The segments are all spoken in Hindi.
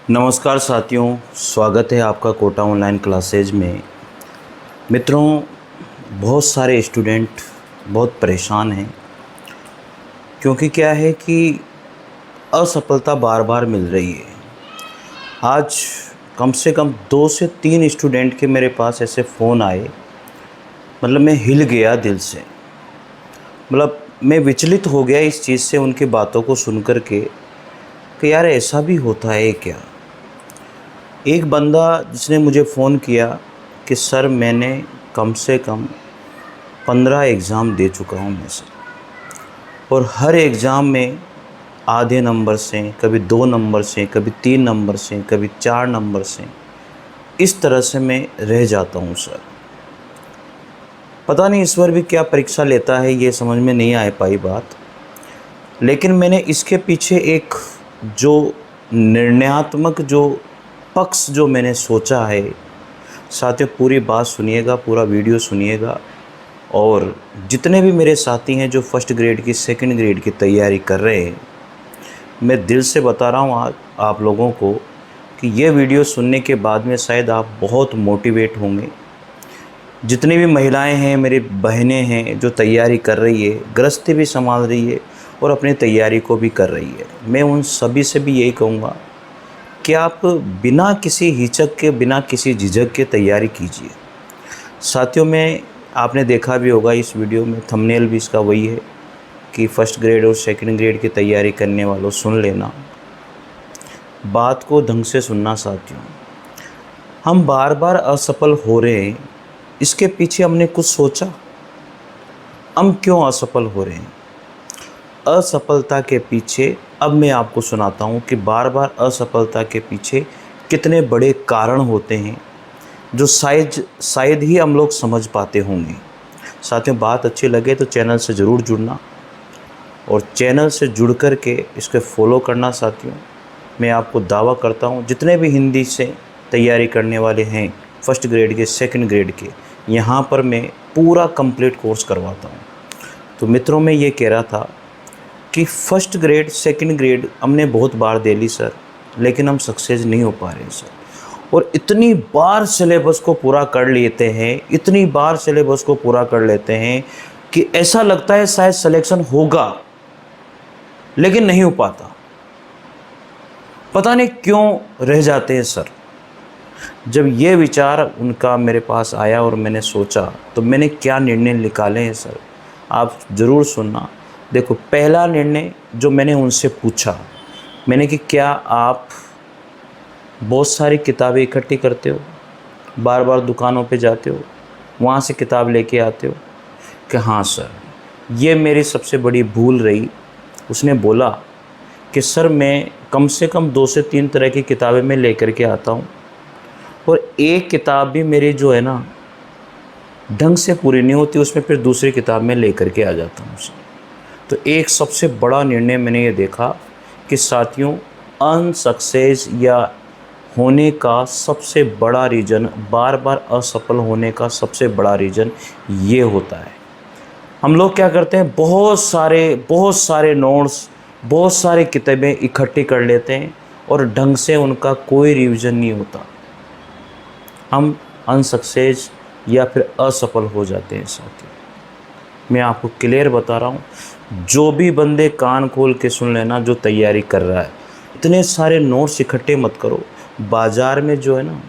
नमस्कार साथियों, स्वागत है आपका कोटा ऑनलाइन क्लासेज में। मित्रों, बहुत सारे स्टूडेंट बहुत परेशान हैं क्योंकि क्या है कि असफलता बार बार मिल रही है। आज कम से कम 2 से 3 स्टूडेंट के मेरे पास ऐसे फ़ोन आए, मतलब मैं हिल गया दिल से। मतलब मैं विचलित हो गया इस चीज़ से, उनकी बातों को सुन कर के कि यार ऐसा भी होता है क्या। एक बंदा जिसने मुझे फ़ोन किया कि सर मैंने कम से कम 15 एग्ज़ाम दे चुका हूँ मैं सर, और हर एग्ज़ाम में आधे नंबर से, कभी 2 नंबर से, कभी 3 नंबर से, कभी 4 नंबर से, इस तरह से मैं रह जाता हूँ सर। पता नहीं ईश्वर भी क्या परीक्षा लेता है, ये समझ में नहीं आ पाई बात। लेकिन मैंने इसके पीछे एक जो निर्णयात्मक जो पक्ष जो मैंने सोचा है, साथियों पूरी बात सुनिएगा, पूरा वीडियो सुनिएगा। और जितने भी मेरे साथी हैं जो फर्स्ट ग्रेड की, सेकंड ग्रेड की तैयारी कर रहे हैं, मैं दिल से बता रहा हूँ आज आप लोगों को कि ये वीडियो सुनने के बाद में शायद आप बहुत मोटिवेट होंगे। जितनी भी महिलाएं हैं, मेरी बहनें हैं जो तैयारी कर रही है, गृहस्थी भी संभाल रही है और अपनी तैयारी को भी कर रही है, मैं उन सभी से भी यही कहूँगा कि आप बिना किसी हिचक के, बिना किसी झिझक के तैयारी कीजिए। साथियों में आपने देखा भी होगा इस वीडियो में, थंबनेल भी इसका वही है कि फर्स्ट ग्रेड और सेकंड ग्रेड की तैयारी करने वालों सुन लेना, बात को ढंग से सुनना। साथियों, हम बार बार असफल हो रहे हैं, इसके पीछे हमने कुछ सोचा, हम क्यों असफल हो रहे हैं। असफलता के पीछे अब मैं आपको सुनाता हूँ कि बार बार असफलता के पीछे कितने बड़े कारण होते हैं जो शायद ही हम लोग समझ पाते होंगे। साथियों, बात अच्छी लगे तो चैनल से ज़रूर जुड़ना, और चैनल से जुड़ कर के इसके फॉलो करना। साथियों, मैं आपको दावा करता हूँ जितने भी हिंदी से तैयारी करने वाले हैं, फर्स्ट ग्रेड के, सेकंड ग्रेड के, यहाँ पर मैं पूरा कंप्लीट कोर्स करवाता हूँ। तो मित्रों, मैं ये कह रहा था कि फ़र्स्ट ग्रेड, सेकंड ग्रेड हमने बहुत बार दे ली सर, लेकिन हम सक्सेस नहीं हो पा रहे सर। और इतनी बार सिलेबस को पूरा कर लेते हैं, इतनी बार सिलेबस को पूरा कर लेते हैं कि ऐसा लगता है शायद सिलेक्शन होगा, लेकिन नहीं हो पाता। पता नहीं क्यों रह जाते हैं सर। जब ये विचार उनका मेरे पास आया और मैंने सोचा, तो मैंने क्या निर्णय निकाले हैं सर, आप ज़रूर सुनना। देखो, पहला निर्णय जो मैंने उनसे पूछा, मैंने कि क्या आप बहुत सारी किताबें इकट्ठी करते हो, बार बार दुकानों पे जाते हो, वहाँ से किताब लेके आते हो? कि हाँ सर, ये मेरी सबसे बड़ी भूल रही। उसने बोला कि सर मैं कम से कम 2 से 3 तरह की किताबें मैं लेकर के आता हूँ, और एक किताब भी मेरी जो है ना ढंग से पूरी नहीं होती, उसमें फिर दूसरी किताब में लेकर के आ जाता हूँ सर। तो एक सबसे बड़ा निर्णय मैंने ये देखा कि साथियों, अनसक्सेस या होने का सबसे बड़ा रीज़न, बार बार असफल होने का सबसे बड़ा रीज़न ये होता है। हम लोग क्या करते हैं, बहुत सारे नोट्स, बहुत सारी किताबें इकट्ठी कर लेते हैं और ढंग से उनका कोई रिवीजन नहीं होता, हम अनसक्सेस या फिर असफल हो जाते हैं। साथियों, मैं आपको क्लियर बता रहा हूँ, जो भी बंदे कान खोल के सुन लेना, जो तैयारी कर रहा है, इतने सारे नोट्स इकट्ठे मत करो। बाज़ार में जो है ना,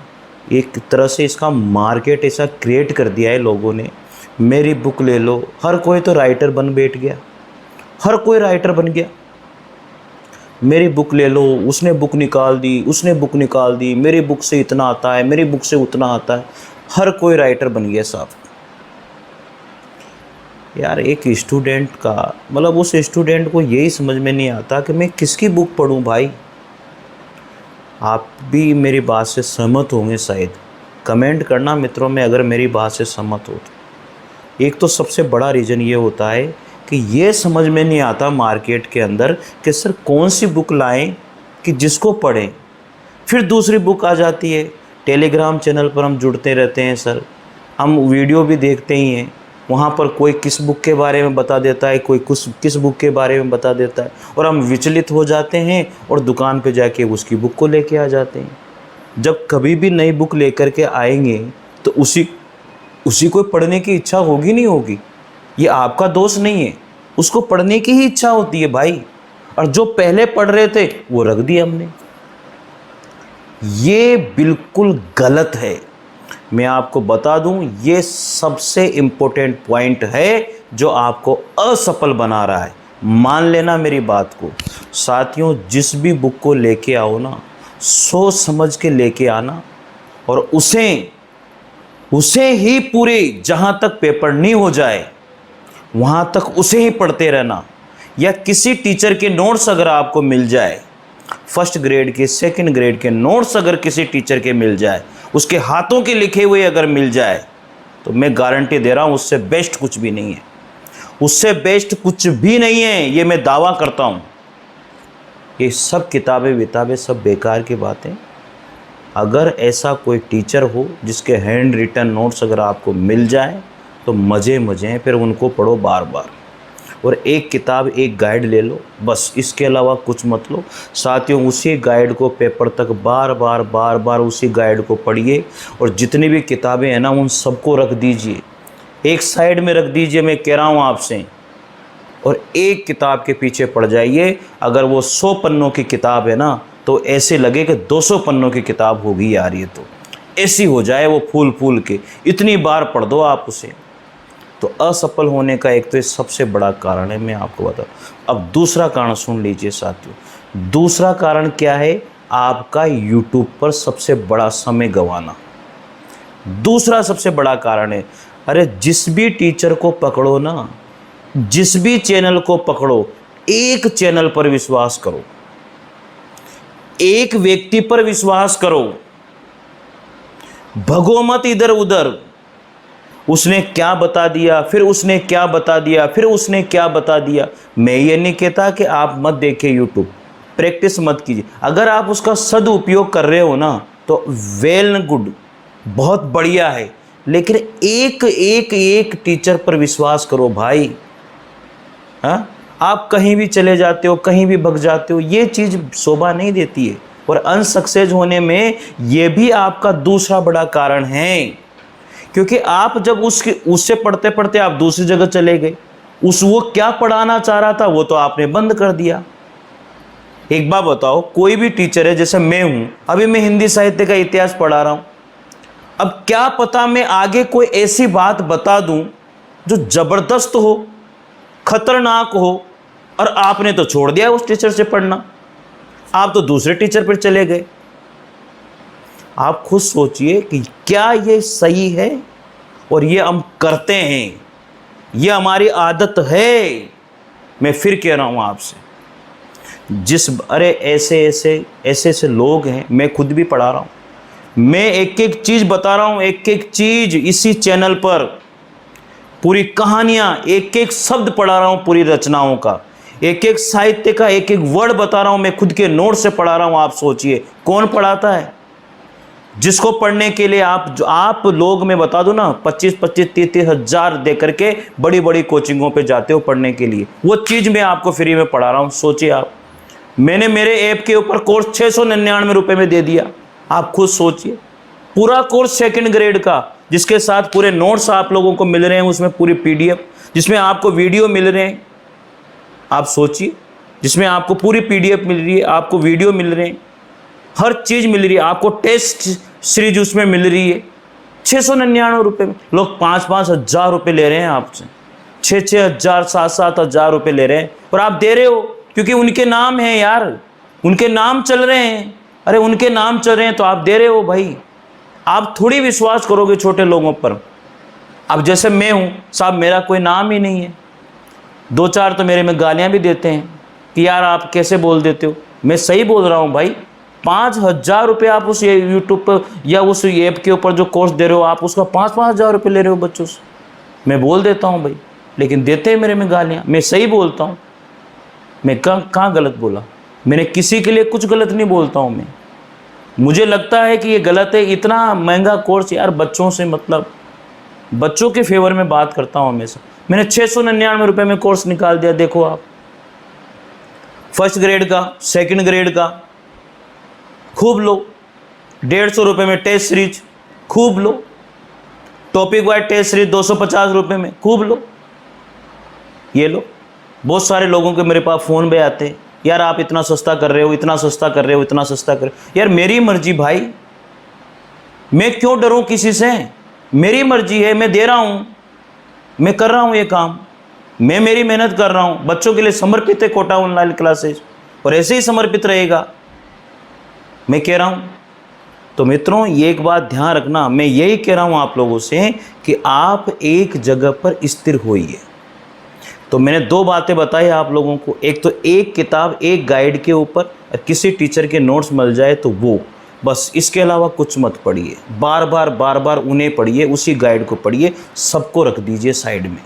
एक तरह से इसका मार्केट ऐसा क्रिएट कर दिया है लोगों ने, मेरी बुक ले लो, हर कोई तो राइटर बन बैठ गया, हर कोई राइटर बन गया। मेरी बुक ले लो, उसने बुक निकाल दी, उसने बुक निकाल दी, मेरी बुक से इतना आता है, मेरी बुक से उतना आता है, हर कोई राइटर बन गया साहब। यार, एक स्टूडेंट का मतलब, उस स्टूडेंट को यही समझ में नहीं आता कि मैं किसकी बुक पढूं भाई। आप भी मेरी बात से सहमत होंगे शायद, कमेंट करना मित्रों में अगर मेरी बात से सहमत हो तो। एक तो सबसे बड़ा रीज़न ये होता है कि ये समझ में नहीं आता मार्केट के अंदर कि सर कौन सी बुक लाएं कि जिसको पढ़ें। फिर दूसरी बुक आ जाती है, टेलीग्राम चैनल पर हम जुड़ते रहते हैं सर, हम वीडियो भी देखते ही हैं, वहाँ पर कोई किस बुक के बारे में बता देता है, कोई किस बुक के बारे में बता देता है, और हम विचलित हो जाते हैं और दुकान पे जाके उसकी बुक को लेके आ जाते हैं। जब कभी भी नई बुक लेकर के आएंगे तो उसी को पढ़ने की इच्छा होगी नहीं होगी, ये आपका दोष नहीं है, उसको पढ़ने की ही इच्छा होती है भाई। और जो पहले पढ़ रहे थे वो रख दिया हमने। ये बिल्कुल गलत है। मैं आपको बता दूं, ये सबसे इम्पोर्टेंट पॉइंट है जो आपको असफल बना रहा है। मान लेना मेरी बात को। साथियों, जिस भी बुक को लेके आओ ना, सोच समझ के लेके आना, और उसे ही पूरे जहां तक पेपर नहीं हो जाए वहां तक उसे ही पढ़ते रहना। या किसी टीचर के नोट्स अगर आपको मिल जाए, फर्स्ट ग्रेड के, सेकंड ग्रेड के नोट्स अगर किसी टीचर के मिल जाए, उसके हाथों के लिखे हुए अगर मिल जाए, तो मैं गारंटी दे रहा हूं उससे बेस्ट कुछ भी नहीं है। उससे बेस्ट कुछ भी नहीं है, ये मैं दावा करता हूं। ये सब किताबें सब बेकार की बातें। अगर ऐसा कोई टीचर हो जिसके हैंड रिटन नोट्स अगर आपको मिल जाए तो मज़े हैं, फिर उनको पढ़ो बार बार। और एक किताब, एक गाइड ले लो, बस, इसके अलावा कुछ मत लो। साथियों, उसी गाइड को पेपर तक बार बार उसी गाइड को पढ़िए। और जितनी भी किताबें हैं ना, उन सबको रख दीजिए, एक साइड में रख दीजिए, मैं कह रहा हूँ आपसे, और एक किताब के पीछे पड़ जाइए। अगर वो 100 पन्नों की किताब है ना, तो ऐसे लगे कि 200 पन्नों की किताब होगी यार, ये तो ऐसी हो जाए वो फूल के। इतनी बार पढ़ दो आप उसे। तो असफल होने का एक तो ये सबसे बड़ा कारण है, मैं आपको बताऊं। अब दूसरा कारण सुन लीजिए साथियों। दूसरा कारण क्या है? आपका यूट्यूब पर सबसे बड़ा समय गंवाना दूसरा सबसे बड़ा कारण है। अरे जिस भी टीचर को पकड़ो ना, जिस भी चैनल को पकड़ो, एक चैनल पर विश्वास करो, एक व्यक्ति पर विश्वास करो, भगो मत इधर उधर। उसने क्या बता दिया, फिर उसने क्या बता दिया, फिर उसने क्या बता दिया। मैं ये नहीं कहता कि आप मत देखिए यूट्यूब, प्रैक्टिस मत कीजिए। अगर आप उसका सदुपयोग कर रहे हो ना, तो वेल एंड गुड, बहुत बढ़िया है। लेकिन एक टीचर पर विश्वास करो भाई। हाँ, आप कहीं भी चले जाते हो, कहीं भी भग जाते हो, ये चीज़ शोभा नहीं देती है। और अनसक्सेस होने में ये भी आपका दूसरा बड़ा कारण है। क्योंकि आप जब उससे पढ़ते पढ़ते आप दूसरी जगह चले गए, वो क्या पढ़ाना चाह रहा था वो तो आपने बंद कर दिया। एक बात बताओ, कोई भी टीचर है, जैसे मैं हूं, अभी मैं हिंदी साहित्य का इतिहास पढ़ा रहा हूं, अब क्या पता मैं आगे कोई ऐसी बात बता दूं जो जबरदस्त हो, खतरनाक हो, और आपने तो छोड़ दिया उस टीचर से पढ़ना, आप तो दूसरे टीचर पर चले गए। आप खुद सोचिए कि क्या ये सही है? और ये हम करते हैं, ये हमारी आदत है। मैं फिर कह रहा हूँ आपसे, अरे ऐसे लोग हैं, मैं खुद भी पढ़ा रहा हूँ, मैं एक एक चीज़ बता रहा हूँ, एक एक चीज़ इसी चैनल पर, पूरी कहानियाँ, एक एक शब्द पढ़ा रहा हूँ, पूरी रचनाओं का, एक एक साहित्य का एक एक वर्ड बता रहा हूँ, मैं खुद के नोट से पढ़ा रहा हूँ। आप सोचिए कौन पढ़ाता है? जिसको पढ़ने के लिए आप लोग, मैं बता दूं ना, 25-30 हज़ार दे करके बड़ी बड़ी कोचिंगों पे जाते हो पढ़ने के लिए, वो चीज़ मैं आपको फ्री में पढ़ा रहा हूँ। सोचिए आप, मैंने मेरे ऐप के ऊपर कोर्स 699 रुपये में दे दिया। आप खुद सोचिए, पूरा कोर्स 2nd ग्रेड का, जिसके साथ पूरे नोट्स आप लोगों को मिल रहे हैं, उसमें पूरी PDF, जिसमें आपको वीडियो मिल रहे हैं। आप सोचिए, जिसमें आपको पूरी PDF मिल रही है, आपको वीडियो मिल रहे हैं, हर चीज़ मिल रही है, आपको टेस्ट सीरीज उसमें मिल रही है। 699 रुपये में लोग 5-5 हज़ार रुपये ले रहे हैं आपसे, 6-6 हज़ार, 7-7 हज़ार रुपये ले रहे हैं, और आप दे रहे हो क्योंकि उनके नाम हैं यार, उनके नाम चल रहे हैं। अरे उनके नाम चल रहे हैं तो आप दे रहे हो भाई। आप थोड़ी विश्वास करोगे छोटे लोगों पर। अब जैसे मैं हूँ साहब, मेरा कोई नाम ही नहीं है, 2-4 तो मेरे में गालियाँ भी देते हैं कि यार आप कैसे बोल देते हो। मैं सही बोल रहा हूँ भाई। 5,000 रुपये आप उस यूट्यूब पर या उस ऐप के ऊपर जो कोर्स दे रहे हो, आप उसका 5-5 हज़ार रुपये ले रहे हो बच्चों से। मैं बोल देता हूँ भाई, लेकिन देते हैं मेरे में गालियाँ। मैं सही बोलता हूँ, मैं कहाँ गलत बोला? मैंने किसी के लिए कुछ गलत नहीं बोलता हूँ मैं। मुझे लगता है कि ये गलत है, इतना महंगा कोर्स यार, बच्चों से मतलब बच्चों के फेवर में बात करता हूँ हमेशा। मैंने 699 रुपये में कोर्स निकाल दिया, देखो आप, फर्स्ट ग्रेड का, सेकंड ग्रेड का, खूब लो। 150 रुपये में टेस्ट सीरीज, खूब लो। टॉपिक वाइज टेस्ट सीरीज 250 रुपये में, खूब लो। ये लो। बहुत सारे लोगों के मेरे पास फ़ोन पे आते हैं, यार आप इतना सस्ता कर रहे हो, इतना सस्ता कर रहे हो, इतना सस्ता कर रहे हो। यार मेरी मर्जी भाई, मैं क्यों डरूं किसी से? मेरी मर्जी है, मैं दे रहा हूं, मैं कर रहा हूं ये काम, मैं मेरी मेहनत कर रहा हूं। बच्चों के लिए समर्पित है कोटा ऑनलाइन क्लासेस, और ऐसे ही समर्पित रहेगा, मैं कह रहा हूं। तो मित्रों, ये एक बात ध्यान रखना, मैं यही कह रहा हूं आप लोगों से कि आप एक जगह पर स्थिर होइए। तो मैंने 2 बातें बताई आप लोगों को, एक तो एक किताब, एक गाइड के ऊपर, किसी टीचर के नोट्स मिल जाए तो वो, बस इसके अलावा कुछ मत पढ़िए। बार बार उन्हें पढ़िए, उसी गाइड को पढ़िए, सबको रख दीजिए साइड में,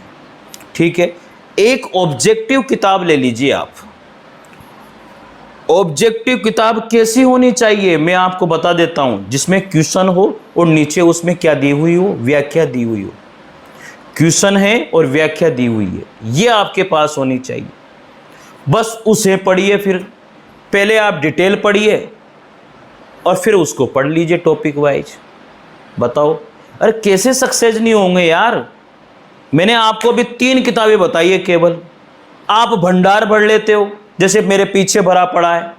ठीक है। एक ऑब्जेक्टिव किताब ले लीजिए आप। ऑब्जेक्टिव किताब कैसी होनी चाहिए मैं आपको बता देता हूं, जिसमें क्वेश्चन हो और नीचे उसमें क्या दी हुई हो, व्याख्या दी हुई हो। क्वेश्चन है और व्याख्या दी हुई है, ये आपके पास होनी चाहिए। बस उसे पढ़िए, फिर पहले आप डिटेल पढ़िए और फिर उसको पढ़ लीजिए टॉपिक वाइज। बताओ, अरे कैसे सक्सेस नहीं होंगे यार? मैंने आपको अभी 3 किताबें बताई है केवल, आप भंडार भर लेते हो, जैसे मेरे पीछे भरा पड़ा है।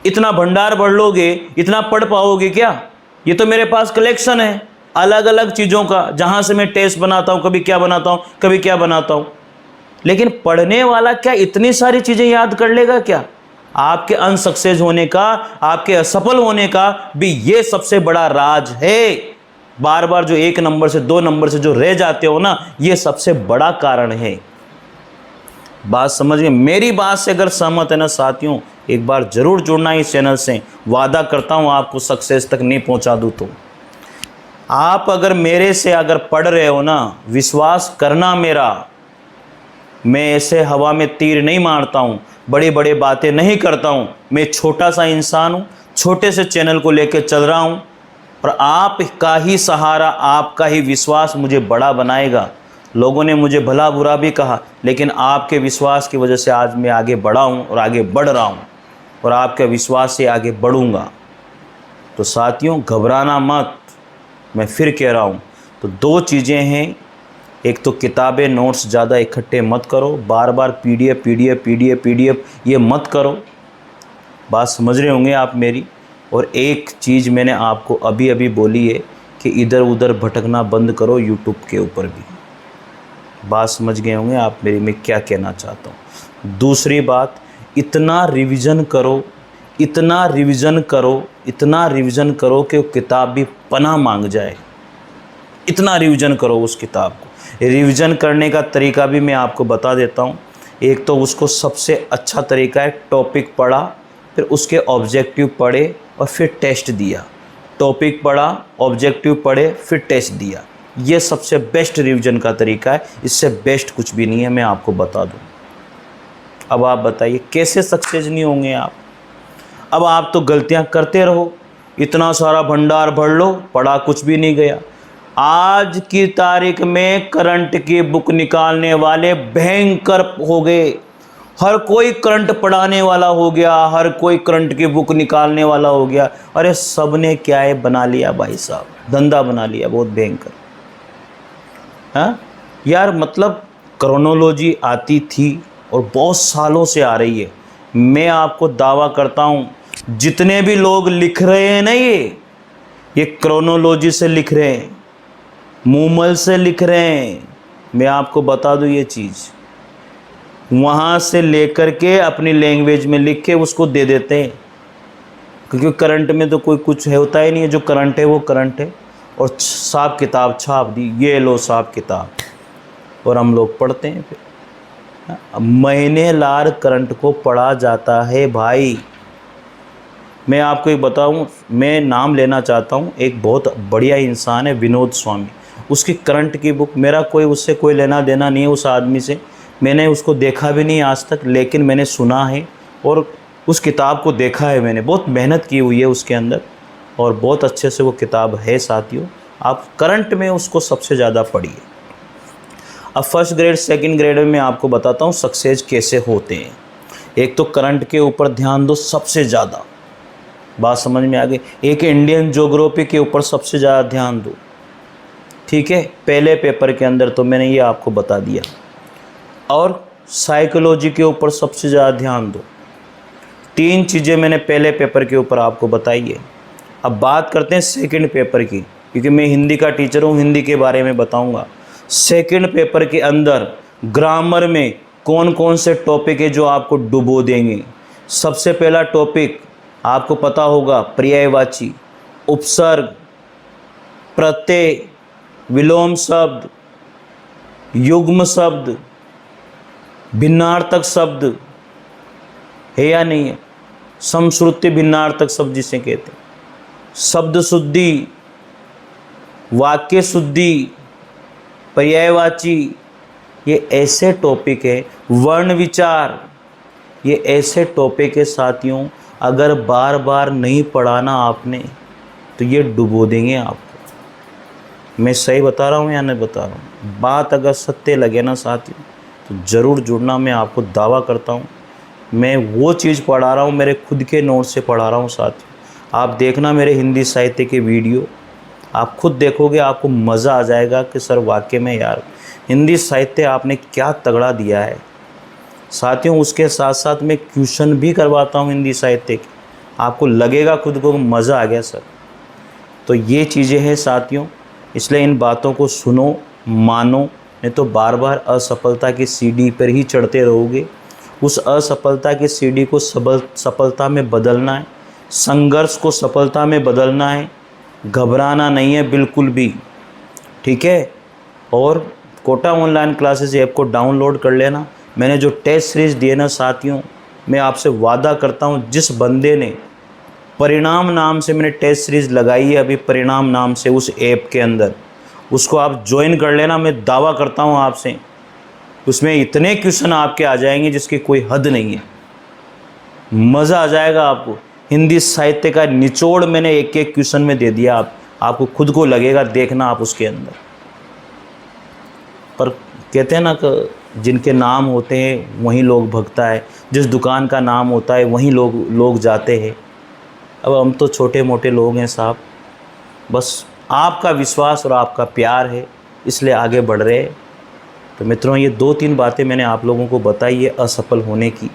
इतना भंडार भर लोगे, इतना पढ़ पाओगे क्या? ये तो मेरे पास कलेक्शन है अलग अलग चीज़ों का, जहाँ से मैं टेस्ट बनाता हूँ, कभी क्या बनाता हूँ, कभी क्या बनाता हूँ। लेकिन पढ़ने वाला क्या इतनी सारी चीज़ें याद कर लेगा क्या? आपके अनसक्सेस होने का, आपके असफल होने का भी ये सबसे बड़ा राज है। बार बार जो 1 नंबर से 2 नंबर से जो रह जाते हो ना, ये सबसे बड़ा कारण है। बात समझ गए? मेरी बात से अगर सहमत है ना साथियों, एक बार जरूर जुड़ना इस चैनल से। वादा करता हूँ आपको सक्सेस तक नहीं पहुँचा दूँ तो। आप अगर मेरे से अगर पढ़ रहे हो ना, विश्वास करना मेरा, मैं ऐसे हवा में तीर नहीं मारता हूँ, बड़ी बड़ी बातें नहीं करता हूँ। मैं छोटा सा इंसान हूँ, छोटे से चैनल को लेकर चल रहा हूँ, और आपका ही सहारा, आपका ही विश्वास मुझे बड़ा बनाएगा। लोगों ने मुझे भला बुरा भी कहा, लेकिन आपके विश्वास की वजह से आज मैं आगे बढ़ा हूँ और आगे बढ़ रहा हूँ, और आपके विश्वास से आगे बढ़ूँगा। तो साथियों, घबराना मत, मैं फिर कह रहा हूँ। तो 2 चीज़ें हैं, एक तो किताबें, नोट्स ज़्यादा इकट्ठे मत करो, बार बार पीडीएफ ये मत करो। बात समझ रहे होंगे आप मेरी। और एक चीज़ मैंने आपको अभी अभी बोली है कि इधर उधर भटकना बंद करो, यूट्यूब के ऊपर भी। बात समझ गए होंगे आप मेरी, मैं क्या कहना चाहता हूँ। दूसरी बात, इतना रिवीजन करो, इतना रिवीजन करो, इतना रिवीजन करो कि वो किताब भी पनाह मांग जाए। इतना रिवीजन करो उस किताब को। रिवीजन करने का तरीका भी मैं आपको बता देता हूँ। एक तो उसको सबसे अच्छा तरीका है, टॉपिक पढ़ा, फिर उसके ऑब्जेक्टिव पढ़े और फिर टेस्ट दिया। टॉपिक पढ़ा, ऑब्जेक्टिव पढ़े, फिर टेस्ट दिया। ये सबसे बेस्ट रिवीजन का तरीका है, इससे बेस्ट कुछ भी नहीं है, मैं आपको बता दूँ। अब आप बताइए कैसे सक्सेस नहीं होंगे आप? अब आप तो गलतियां करते रहो, इतना सारा भंडार भर लो, पढ़ा कुछ भी नहीं गया। आज की तारीख में करंट की बुक निकालने वाले भयंकर हो गए। हर कोई करंट पढ़ाने वाला हो गया, हर कोई करंट की बुक निकालने वाला हो गया। अरे सब ने क्या है बना लिया भाई साहब, धंधा बना लिया बहुत भयंकर। हाँ यार, मतलब क्रोनोलॉजी आती थी और बहुत सालों से आ रही है। मैं आपको दावा करता हूँ, जितने भी लोग लिख रहे हैं ना, ये क्रोनोलॉजी से लिख रहे हैं, मूमल से लिख रहे हैं। मैं आपको बता दूं ये चीज़, वहाँ से लेकर के अपनी लैंग्वेज में लिख के उसको दे देते हैं, क्योंकि करंट में तो कोई कुछ है होता ही नहीं है। जो करंट है वो करंट है, और साहब किताब छाप दी, ये लो साहब किताब, और हम लोग पढ़ते हैं। फिर महीने लार करंट को पढ़ा जाता है भाई। मैं आपको एक बताऊं, मैं नाम लेना चाहता हूं, एक बहुत बढ़िया इंसान है विनोद स्वामी। उसकी करंट की बुक, मेरा कोई उससे कोई लेना देना नहीं है उस आदमी से, मैंने उसको देखा भी नहीं आज तक, लेकिन मैंने सुना है और उस किताब को देखा है मैंने। बहुत मेहनत की हुई है उसके अंदर, और बहुत अच्छे से वो किताब है साथियों। आप करंट में उसको सबसे ज़्यादा पढ़िए। अब फर्स्ट ग्रेड सेकंड ग्रेड में मैं आपको बताता हूँ सक्सेस कैसे होते हैं। एक तो करंट के ऊपर ध्यान दो सबसे ज़्यादा, बात समझ में आ गई। एक इंडियन ज्योग्राफी के ऊपर सबसे ज़्यादा ध्यान दो, ठीक है, पहले पेपर के अंदर तो मैंने ये आपको बता दिया। और साइकोलॉजी के ऊपर सबसे ज़्यादा ध्यान दो। 3 चीज़ें मैंने पहले पेपर के ऊपर आपको बताई है। अब बात करते हैं सेकंड पेपर की, क्योंकि मैं हिंदी का टीचर हूँ, हिंदी के बारे में बताऊँगा। सेकंड पेपर के अंदर ग्रामर में कौन कौन से टॉपिक है जो आपको डुबो देंगे। सबसे पहला टॉपिक आपको पता होगा, पर्यायवाची, उपसर्ग, प्रत्यय, विलोम शब्द, युग्म शब्द, भिन्नार्थक शब्द है या नहीं है, समश्रुति भिन्नार्थक शब्द जिसे कहते हैं, शब्द शुद्धि, वाक्य शुद्धि, पर्यायवाची, ये ऐसे टॉपिक है। वर्ण विचार, ये ऐसे टॉपिक है साथियों, अगर बार बार नहीं पढ़ाना आपने तो ये डुबो देंगे आपको। मैं सही बता रहा हूँ या नहीं बता रहा हूँ? बात अगर सत्य लगे ना साथियों तो ज़रूर जुड़ना। मैं आपको दावा करता हूँ मैं वो चीज़ पढ़ा रहा हूँ, मेरे खुद के नोट से पढ़ा रहा हूँ साथियों। आप देखना मेरे हिंदी साहित्य के वीडियो, आप खुद देखोगे, आपको मज़ा आ जाएगा कि सर वाकई में यार हिंदी साहित्य आपने क्या तगड़ा दिया है साथियों। उसके साथ साथ मैं ट्यूशन भी करवाता हूँ हिंदी साहित्य की, आपको लगेगा खुद को मज़ा आ गया सर। तो ये चीज़ें हैं साथियों, इसलिए इन बातों को सुनो, मानो, नहीं तो बार बार असफलता की सीढ़ी पर ही चढ़ते रहोगे। उस असफलता की सीढ़ी को सफलता में बदलना है, संघर्ष को सफलता में बदलना है, घबराना नहीं है बिल्कुल भी, ठीक है। और कोटा ऑनलाइन क्लासेस ऐप को डाउनलोड कर लेना। मैंने जो टेस्ट सीरीज़ दिए ना साथियों, मैं आपसे वादा करता हूँ जिस बंदे ने परिणाम नाम से मैंने टेस्ट सीरीज़ लगाई है अभी, परिणाम नाम से उस ऐप के अंदर, उसको आप ज्वाइन कर लेना। मैं दावा करता हूँ आपसे, उसमें इतने क्वेश्चन आपके आ जाएंगे जिसकी कोई हद नहीं है। मज़ा आ जाएगा आपको। हिंदी साहित्य का निचोड़ मैंने एक एक क्वेश्चन में दे दिया, आपको खुद को लगेगा, देखना आप उसके अंदर। पर कहते हैं ना कि जिनके नाम होते हैं वहीं लोग भगता है, जिस दुकान का नाम होता है वहीं लोग जाते हैं। अब हम तो छोटे मोटे लोग हैं साहब, बस आपका विश्वास और आपका प्यार है इसलिए आगे बढ़ रहे हैं। तो मित्रों, ये 2-3 बातें मैंने आप लोगों को बताई है असफल होने की,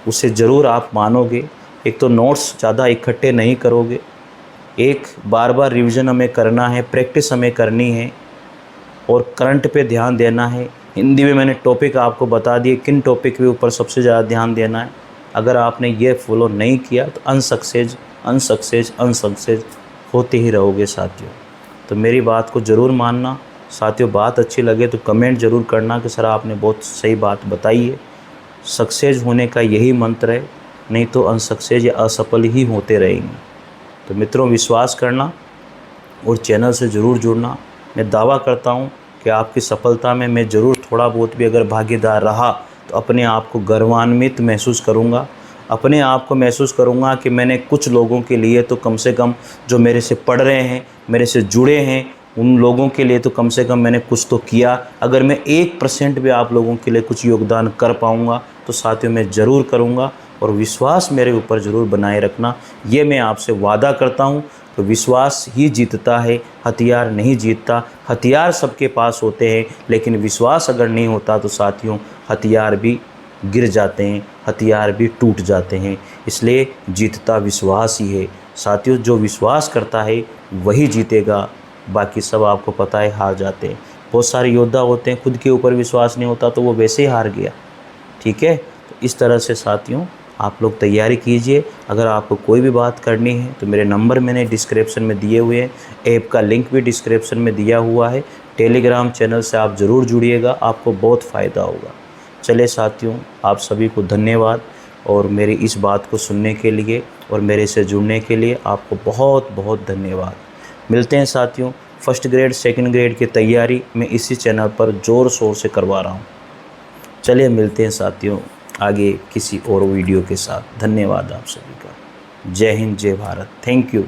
उसे ज़रूर आप मानोगे। एक तो नोट्स ज़्यादा इकट्ठे नहीं करोगे, एक बार बार रिवीजन हमें करना है, प्रैक्टिस हमें करनी है, और करंट पे ध्यान देना है। हिंदी में मैंने टॉपिक आपको बता दिए, किन टॉपिक के ऊपर सबसे ज़्यादा ध्यान देना है। अगर आपने ये फॉलो नहीं किया तो अनसक्सेस होते ही रहोगे साथियों। तो मेरी बात को ज़रूर मानना साथियों। बात अच्छी लगे तो कमेंट ज़रूर करना कि सर आपने बहुत सही बात बताई है। सक्सेस होने का यही मंत्र है, नहीं तो अनसक्सेस या असफल ही होते रहेंगे। तो मित्रों, विश्वास करना और चैनल से ज़रूर जुड़ना। मैं दावा करता हूँ कि आपकी सफलता में मैं ज़रूर थोड़ा बहुत भी अगर भागीदार रहा तो अपने आप को गर्वान्वित महसूस करूँगा। अपने आप को महसूस करूँगा कि मैंने कुछ लोगों के लिए तो कम से कम, जो मेरे से पढ़ रहे हैं, मेरे से जुड़े हैं, उन लोगों के लिए तो कम से कम मैंने कुछ तो किया। अगर मैं 1% भी आप लोगों के लिए कुछ योगदान कर पाऊँगा तो साथियों मैं ज़रूर करूँगा। और विश्वास मेरे ऊपर ज़रूर बनाए रखना, ये मैं आपसे वादा करता हूँ। तो विश्वास ही जीतता है, हथियार नहीं जीतता। हथियार सबके पास होते हैं, लेकिन विश्वास अगर नहीं होता तो साथियों हथियार भी गिर जाते हैं, हथियार भी टूट जाते हैं। इसलिए जीतता विश्वास ही है साथियों। जो विश्वास करता है वही जीतेगा, बाकी सब आपको पता है हार जाते हैं। बहुत सारे योद्धा होते हैं, खुद के ऊपर विश्वास नहीं होता तो वो वैसे ही हार गया, ठीक है। तो इस तरह से साथियों आप लोग तैयारी कीजिए। अगर आपको कोई भी बात करनी है तो मेरे नंबर मैंने डिस्क्रिप्शन में दिए हुए हैं, ऐप का लिंक भी डिस्क्रिप्शन में दिया हुआ है। टेलीग्राम चैनल से आप ज़रूर जुड़िएगा, आपको बहुत फ़ायदा होगा। चले साथियों, आप सभी को धन्यवाद, और मेरी इस बात को सुनने के लिए और मेरे से जुड़ने के लिए आपको बहुत बहुत धन्यवाद। मिलते हैं साथियों। फर्स्ट ग्रेड सेकंड ग्रेड की तैयारी मैं इसी चैनल पर ज़ोर शोर से करवा रहा हूँ। चलिए मिलते हैं साथियों आगे किसी और वीडियो के साथ। धन्यवाद आप सभी का। जय हिंद, जय भारत। Thank you.